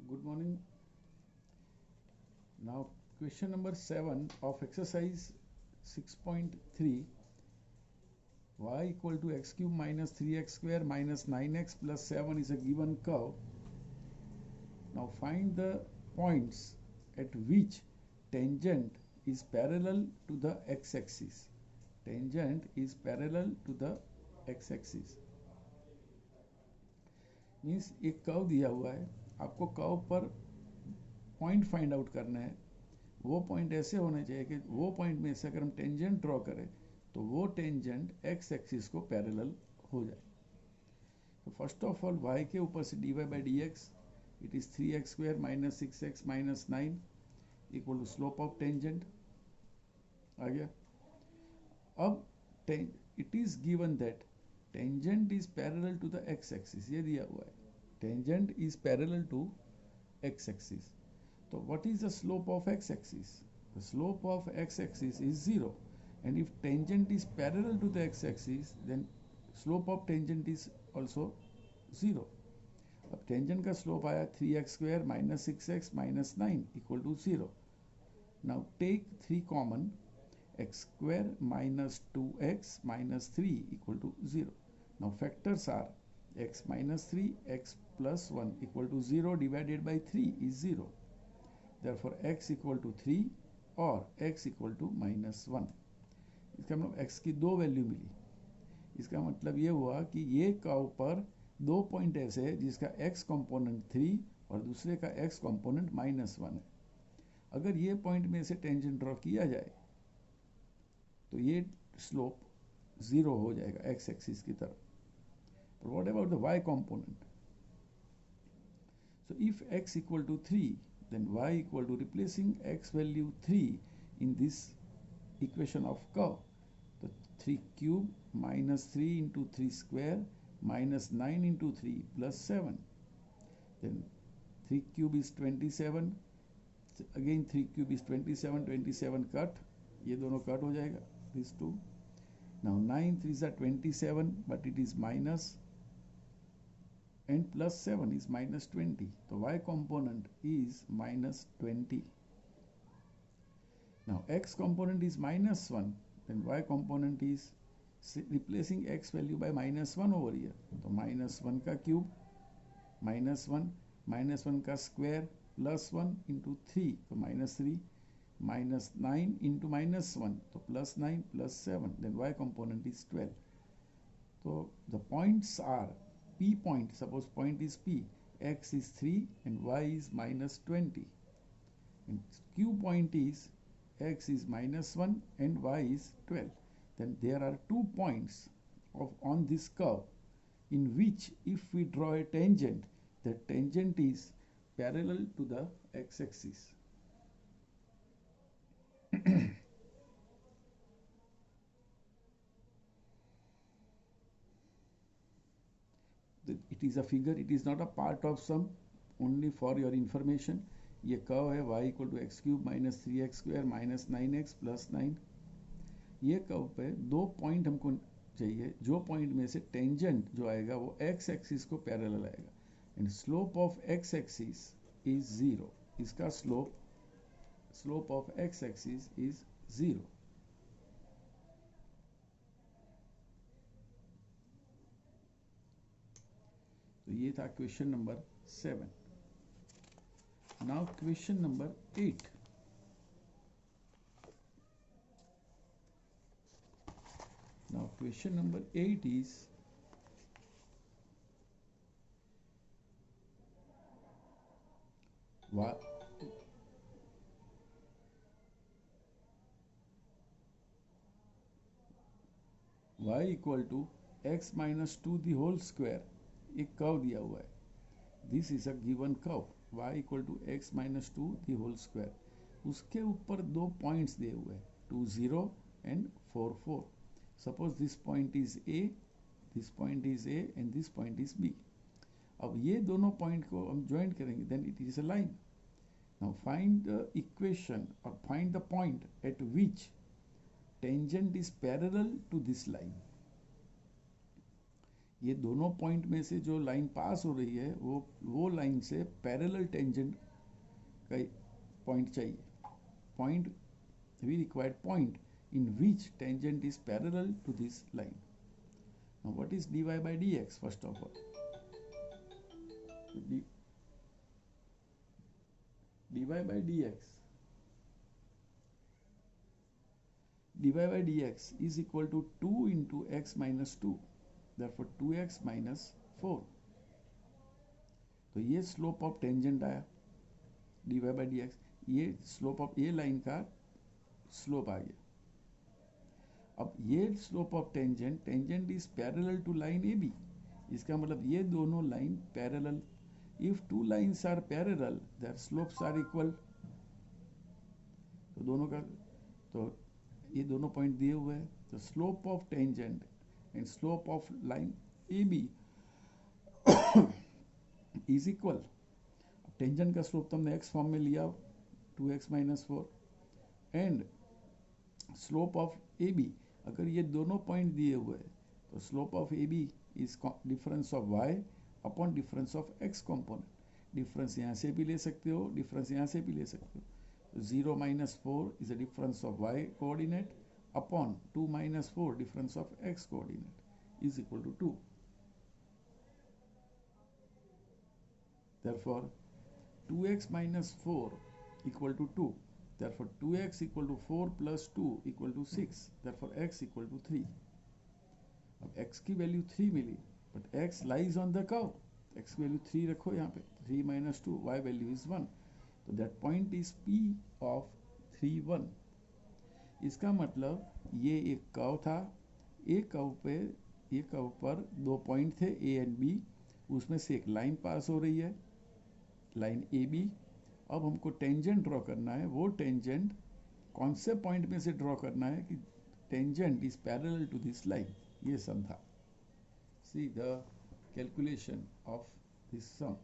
Good morning. Now, question number 7 of exercise 6.3, y equal to x cube minus 3x square minus 9x plus 7 is a given curve. Now, find the points at which tangent is parallel to the x-axis. Tangent is parallel to the x-axis. Means एक curve दिया हुआ है, आपको curve पर point find out करना है. वो point ऐसे होने चाहिए कि वो पॉइंट में से अगर हम टेंजेंट ड्रॉ करें तो वो टेंजेंट एक्स एक्सिस को पैरेलल हो जाए. तो फर्स्ट ऑफ ऑल y के ऊपर से dy by D x it is 3x square minus 6x minus 9 equal to slope of tangent आ गया. अब it is given that tangent is parallel to the x axis, ये दिया हुआ है. Tangent is parallel to x axis. So what is the slope of x axis? The slope of x axis is 0, and if tangent is parallel to the x axis then slope of tangent is also 0. अब tangent का slope आया 3x square minus 6x minus 9 equal to 0. Now take 3 common, x square minus 2x माइनस 3 equal to 0. Now factors are x minus 3, x plus 1 equal to 0 divided by 3 is 0. Therefore, x equal to 3 or x equal to minus 1. इसका मतलब x की दो value मिली. इसका मतलब ये हुआ कि ये कर्व पर दो पॉइंट ऐसे है जिसका x कंपोनेंट 3 और दूसरे का x कंपोनेंट माइनस 1 है. अगर ये पॉइंट में से टेंजेंट ड्रॉ किया जाए तो ये स्लोप 0 हो जाएगा x एक्सिस की तरफ. But what about the y component? So if x equal to 3, then y equal to replacing x value 3 in this equation of curve. So 3 cube minus 3 into 3 square minus 9 into 3 plus 7. Then 3 cube is 27. Again 3 cube is 27. 27 cut. ये दोनों cut हो जाएगा. These two. Now 9 3s are 27, but it is minus. And plus 7 is minus 20. The y component is minus 20. Now x component is minus 1. Then y component is replacing x value by minus 1 over here. So minus 1 का cube, minus 1 का square plus 1 into 3. So minus 3, minus 9 into minus 1. So plus 9 plus 7. Then y component is 12. So the points are P point, suppose point is P, x is 3 and y is minus 20. And Q point is x is minus 1 and y is 12. Then there are 2 points on this curve in which if we draw a tangent, the tangent is parallel to the x-axis. It is a figure, it is not a part of sum, only for your information. ये curve है y equal to x cube minus 3x square minus 9x plus 9. ये curve पे दो point हमको चाहिए, जो point में से टेंजेंट जो आएगा वो x एक्सिस को पैरेलल आएगा. And slope of x axis is 0. इसका slope of x axis is 0. तो ये था question number 7. Now question number 8. Now question number 8 is y equal to x minus 2 the whole square. एक curve दिया हुआ है. This is a given curve y equal to x minus 2 the whole square. उसके ऊपर दो points दिए हुए हैं 2 0 and 4 4. Suppose this point is a, this point is a and this point is b. अब ये दोनों पॉइंट को हम ज्वाइन करेंगे, then it is a line. Now find the equation और find the point eight which tangent is parallel to this line. ये दोनों point में से जो लाइन पास हो रही है वो लाइन से पैरेलल टेंजेंट का पॉइंट चाहिए. Point, we required point in which tangent is parallel to this line. Now what is dy by dx? First of all, dy by dx is equal to 2 into x minus 2. Therefore 2x minus 4. तो ये slope of tangent आया dy by dx. ये slope of ये line का slope आ गया. अब ये slope of tangent is parallel to line A B. इसका मतलब ये दोनों line parallel. If two lines are parallel their slopes are equal. तो दोनों का, तो ये दोनों पॉइंट दिए हुए हैं. तो slope of tangent and slope of line A B is equal. Tangent का स्लोप तो हमने एक्स फॉर्म में लिया 2x minus 4 and slope of A B. अगर ये दोनों पॉइंट दिए हुए हैं तो slope of A B is difference of y upon difference of x component. Difference यहाँ से भी ले सकते हो, डिफरेंस यहाँ से भी ले सकते हो. तो 0 minus 4 is the difference of y coordinate upon 2 minus 4 difference of x coordinate is equal to 2. Therefore 2x minus 4 equal to 2. Therefore 2x equal to 4 plus 2 equal to 6. Therefore x equal to 3. अब x की value 3 मिली, but x lies on the curve. x की value 3 रखो यहाँ पे. 3 minus 2, y value is 1. तो that point is P of 3, 1. इसका मतलब ये एक कर्व था. एक कर्व पर दो पॉइंट थे A एंड B. उसमें से एक लाइन पास हो रही है, लाइन ए बी. अब हमको टेंजेंट ड्रॉ करना है. वो टेंजेंट कौन से पॉइंट में से ड्रॉ करना है कि tangent is parallel to this line. ये सम था. See the calculation of this sum.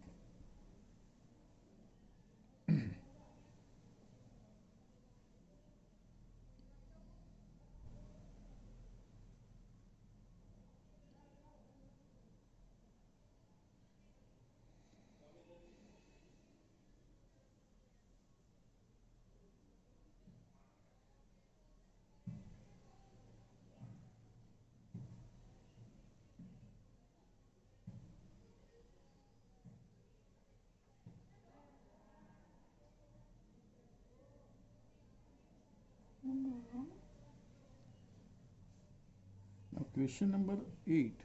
Now question number 8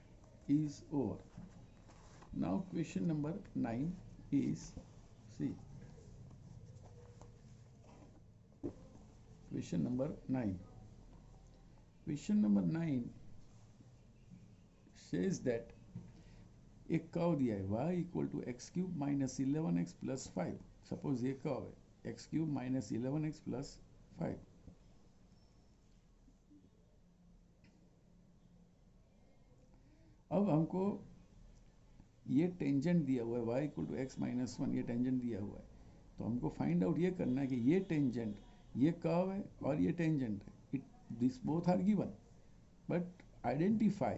is over. Now question number 9 is, see, question number 9. Question number 9 says that एक curve दिया है y equal to x cube minus 11x plus 5. Suppose ये curve है x cube minus 11x plus 5. अब हमको ये tangent दिया हुआ है y equal to x minus 1. ये टेंजेंट दिया हुआ है. तो हमको फाइंड आउट ये करना है कि ये टेंजेंट, ये कर्व है और ये टेंजेंट है. This both are given, but identify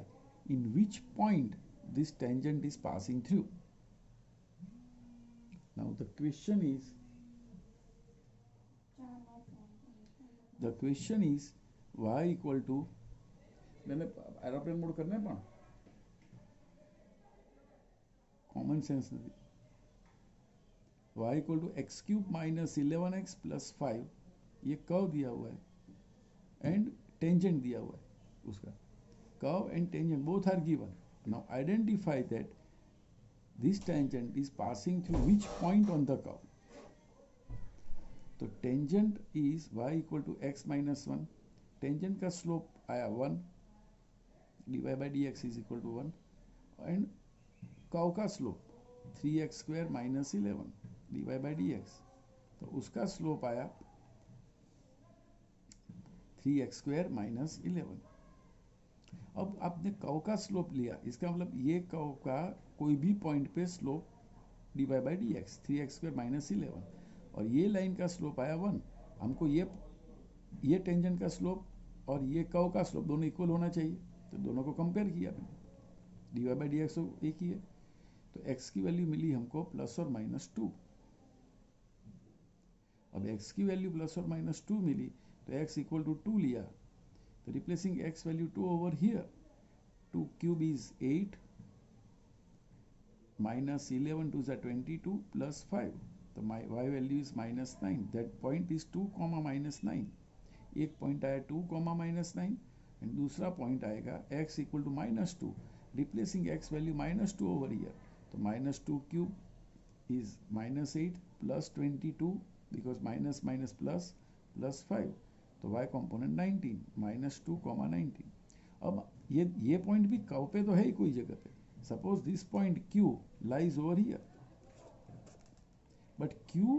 in which point this tangent is passing through. Now the question is y equal to, मैंने एरोप्लेन मोड करना है पण कॉमन सेंस नहीं. y equal to x cube minus 11x plus 5. ये curve दिया हुआ है and tangent दिया हुआ है. उसका curve and tangent both are given. Now identify that this tangent is passing through which point on the curve. तो tangent is y equal to x minus 1. Tangent का slope आया 1. dy by dx is equal to 1. And curve का slope 3x square minus 11 dy by dx. तो उसका slope आया 3x square minus 11. अब आपने curve का स्लोप लिया, इसका मतलब ये कर्व का कोई भी पॉइंट पे slope dy by dx 3x square minus 11 और ये लाइन का स्लोप आया 1. हमको ये टेंजेंट का स्लोप और ये कर्व का स्लोप दोनों इक्वल होना चाहिए. तो दोनों को कंपेयर किया. D Y by D X तो एक ही है, तो x की वैल्यू मिली हमको प्लस और माइनस 2। अब x की वैल्यू प्लस और माइनस 2 मिली तो x इक्वल टू 2 लिया, तो replacing x value 2 over here, 2 cube is 8 minus 11 to the 22 plus 5, तो my y value is minus 9, that point is 2 comma minus 9, एक पॉइंट आया 2 comma minus 9 एंड दूसरा point आएगा x equal to minus 2, replacing x value minus 2 over here, तो minus 2 cube is minus 8 plus 22 because minus minus plus plus 5, तो y component 19 minus 2 comma 19। अब ये point भी curve पे तो है ही कोई जगह पे, suppose this point Q lies over here, but Q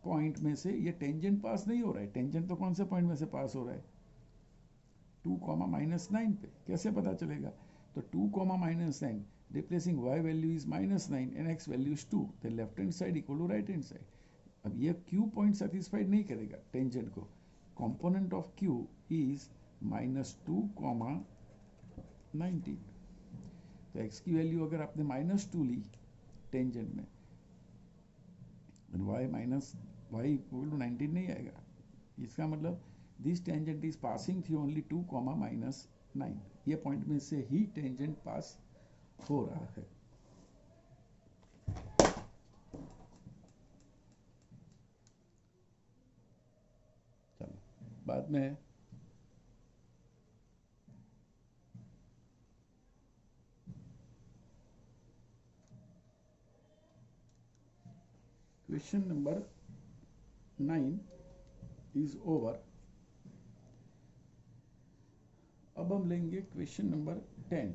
point में से ये टेंजेंट पास नहीं हो रहा है। टेंजेंट तो कौन से पॉइंट में से पास हो रहा है? 2 कॉमा माइनस 9 पे। कैसे पता चलेगा? तो 2 comma minus 9 replacing y value is minus 9 and x value is 2, तो left hand side equal to right hand side. अब ये Q पॉइंट सेटिस्फाइड नहीं करेगा टेंजेंट को। Component of Q is minus 2 comma 19, तो x की वैल्यू अगर आपने माइनस 2 ली टेंजेंट में, y minus y equal to 19 नहीं आएगा। इसका मतलब this tangent is passing through only 2 comma minus 9, ये पॉइंट में से ही टेंजेंट पास हो रहा है। चलो बाद में क्वेश्चन नंबर 9 इज ओवर। अब हम लेंगे question number 10।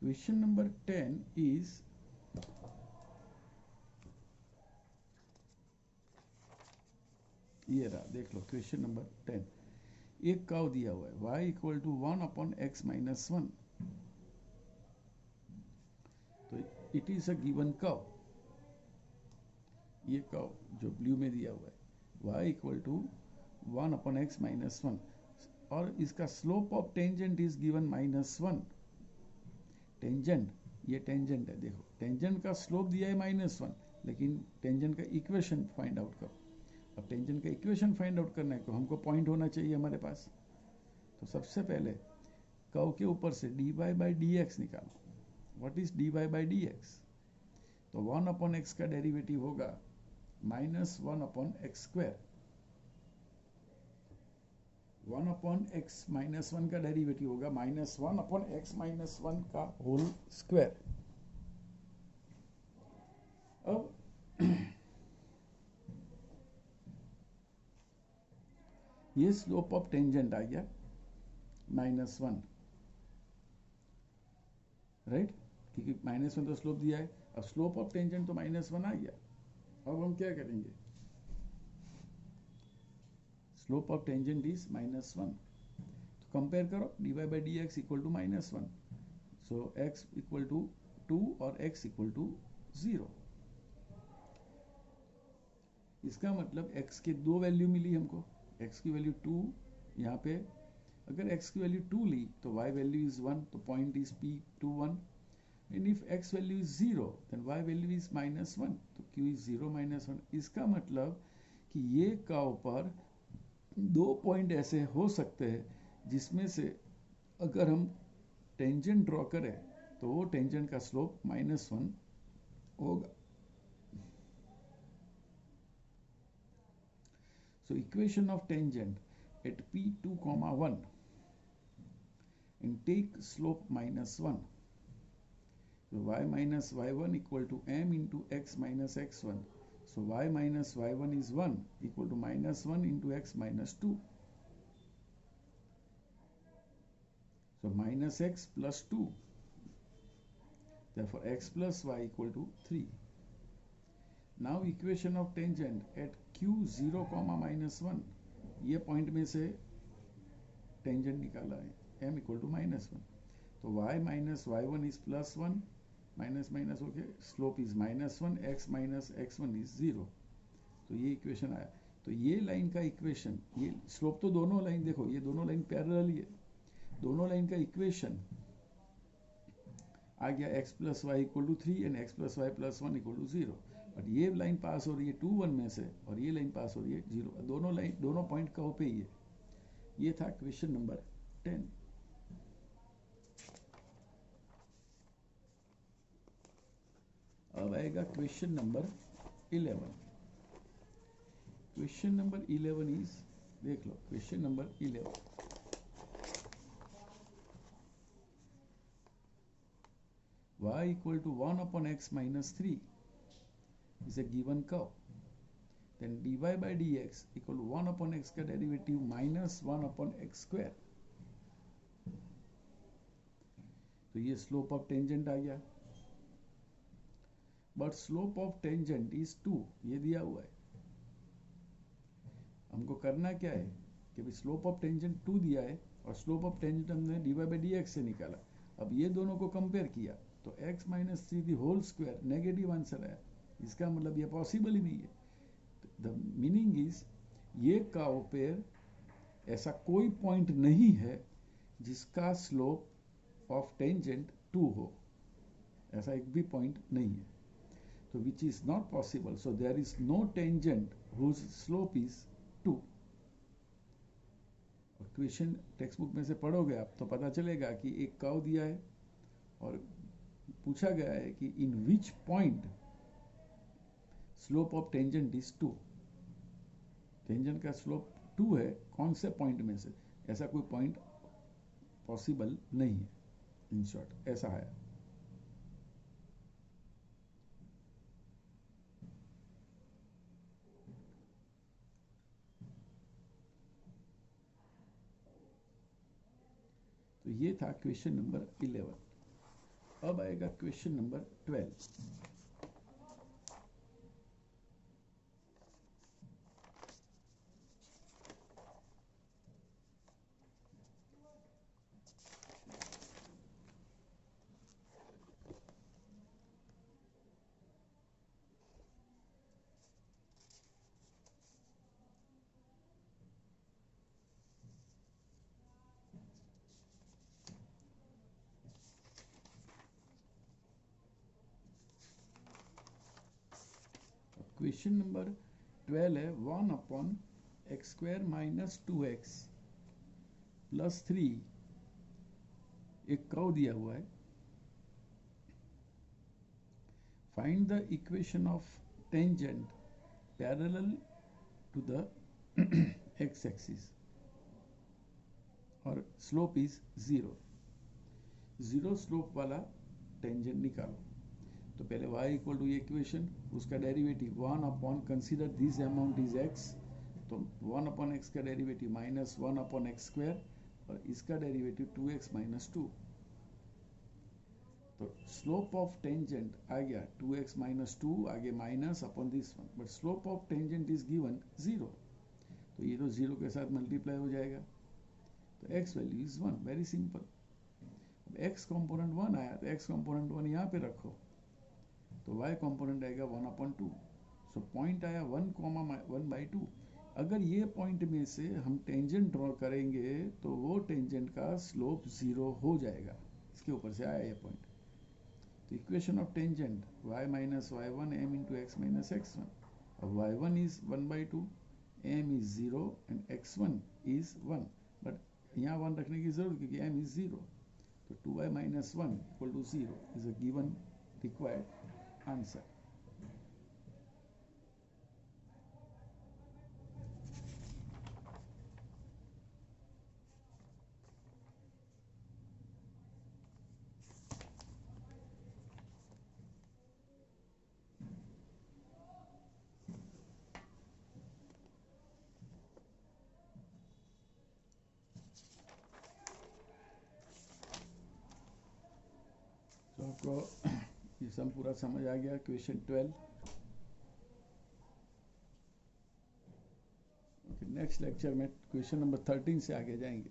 Question number 10 is ये रहा, देख लो क्वेश्चन नंबर 10। एक कर्व दिया हुआ है y equal to 1 upon x minus 1, तो it is a given curve. ये कर्व जो ब्लू में दिया हुआ है y equal to 1 upon x minus 1, और इसका slope of tangent is given minus 1। Tangent, ये टेंजेंट है, देखो टेंजेंट का स्लोप दिया है माइनस 1, लेकिन टेंजेंट का इक्वेशन फाइंड आउट करो। अब टेंजेंट का इक्वेशन फाइंड आउट करना है तो हमको पॉइंट होना चाहिए हमारे पास। तो सबसे पहले कर्व के ऊपर से dy बाई डी एक्स निकालो। What is dy by D X? तो 1 अपॉन एक्स का डेरिवेटिव होगा minus 1 upon x square. 1 upon x minus 1 का डेरिवेटिव होगा माइनस 1 अपॉन एक्स माइनस 1 का होल स्क्वायर। अब ये स्लोप ऑफ टेंजेंट आ गया माइनस 1, राइट, क्योंकि माइनस 1 तो स्लोप दिया है। अब स्लोप ऑफ टेंजेंट तो माइनस 1 आ गया। अब हम क्या करेंगे? Slope of tangent is minus 1, तो कंपेयर करो dy by D X equal to minus 1, so x equal to 2 और x इक्वल टू 0। इसका मतलब x के दो वैल्यू मिली हमको, x की वैल्यू 2, यहाँ पे अगर x की वैल्यू 2 ली तो y वैल्यू इज 1, तो point is P21, and if x value is 0 then y value is minus 1, तो q इज 0 माइनस 1। इसका मतलब कि ये कर्व पर दो पॉइंट ऐसे हो सकते हैं जिसमें से अगर हम टेंजेंट ड्रॉ करें तो वो टेंजेंट का स्लोप माइनस 1 होगा। So equation of tangent at P2, 1 and take slope minus 1. So y minus y1 equal to m into x minus x1. So y minus y1 is 1 equal to minus 1 into x minus 2. So minus x plus 2. Therefore x plus y equal to 3. Now equation of tangent at q0 minus 1, ये point में से tangent निकाला है m equal to minus 1, तो y minus y1 is plus 1, minus minus हो गया, slope is minus 1, x minus x1 is 0, तो ये इक्वेशन आया। तो ये लाइन का इक्वेशन, ये स्लोप तो दोनों लाइन देखो, ये दोनों लाइन पैरेलल ही है, दोनों लाइन का इक्वेशन आ गया x plus y equal to 3 and x plus y plus 1 equal to 0। But ये लाइन पास हो रही है 2 1 में से और ये लाइन पास हो रही है 0, दोनों लाइन दोनों पॉइंट कर्व पे ही है। ये था क्वेश्चन नंबर 10। अब आएगा question number 11। Question number 11 is, देख लो question number 11, y equal to 1 upon x minus 3 is a given curve, then dy by dx equal to 1 upon x का derivative minus 1 upon x square। तो ये slope of tangent आ गया, but slope of tangent is 2, ये दिया हुआ है। हमको करना क्या है कि स्लोप ऑफ टेंजेंट 2 दिया है और स्लोप ऑफ टेंजेंट हमने dy by dx से निकाला। अब ये दोनों को कंपेयर किया तो x माइनस 3 the whole square negative answer आया, इसका मतलब ये पॉसिबल ही नहीं है। द मीनिंग इज ये कर्व पे ऐसा कोई पॉइंट नहीं है जिसका स्लोप ऑफ टेंजेंट 2 हो, ऐसा एक भी पॉइंट नहीं है। तो which is not possible, so there is no tangent whose slope is 2। Question textbook में से पढ़ोगे आप तो पता चलेगा कि एक कर्व दिया है और पूछा गया है कि in which point slope of tangent is 2। Tangent का स्लोप 2 है, कौन से पॉइंट में से, ऐसा कोई पॉइंट पॉसिबल नहीं है। इन शॉर्ट ऐसा है। तो ये था क्वेश्चन नंबर 11। अब आएगा क्वेश्चन नंबर 12। क्वेश्चन नंबर 12 है 1 upon x square minus 2x plus 3, एक कर्व दिया हुआ है। Find the equation of tangent parallel to the x axis और स्लोप इज 0। 0 स्लोप वाला टेंजेंट निकालो। तो पहले y इक्वल टू ये इक्वेशन, उसका derivative 1 upon, consider this amount is x, तो 1 अपॉन x का derivative minus 1 upon x square और इसका डेरिवेटिव 2x माइनस 2। तो स्लोप ऑफ टेंजेंट आ गया 2x माइनस 2, आगे minus upon this one, but slope of tangent is given 0, तो ये तो 0 के साथ मल्टीप्लाई हो जाएगा, तो x value is 1। Very simple. अब x कॉम्पोनेंट 1 आया तो x कॉम्पोनेंट 1 यहाँ पे रखो, तो y कॉम्पोनेंट आएगा 1 अपॉन 2। सो पॉइंट आया 1,1/2। अगर ये पॉइंट में से हम टेंजेंट ड्रॉ करेंगे तो वो टेंजेंट का स्लोप 0 हो जाएगा। इसके ऊपर से आया ये पॉइंट। तो equation of tangent y minus y1 m into x minus x1। अब y1 is 1/2, m is 0 and x1 is 1, but यहाँ 1 रखने की जरूरत क्योंकि m इज 0। तो 2y minus 1 equal to 0 is a given required answer. तो आपको ये सब पूरा समझ आ गया क्वेश्चन 12। नेक्स्ट लेक्चर में क्वेश्चन नंबर 13 से आगे जाएंगे।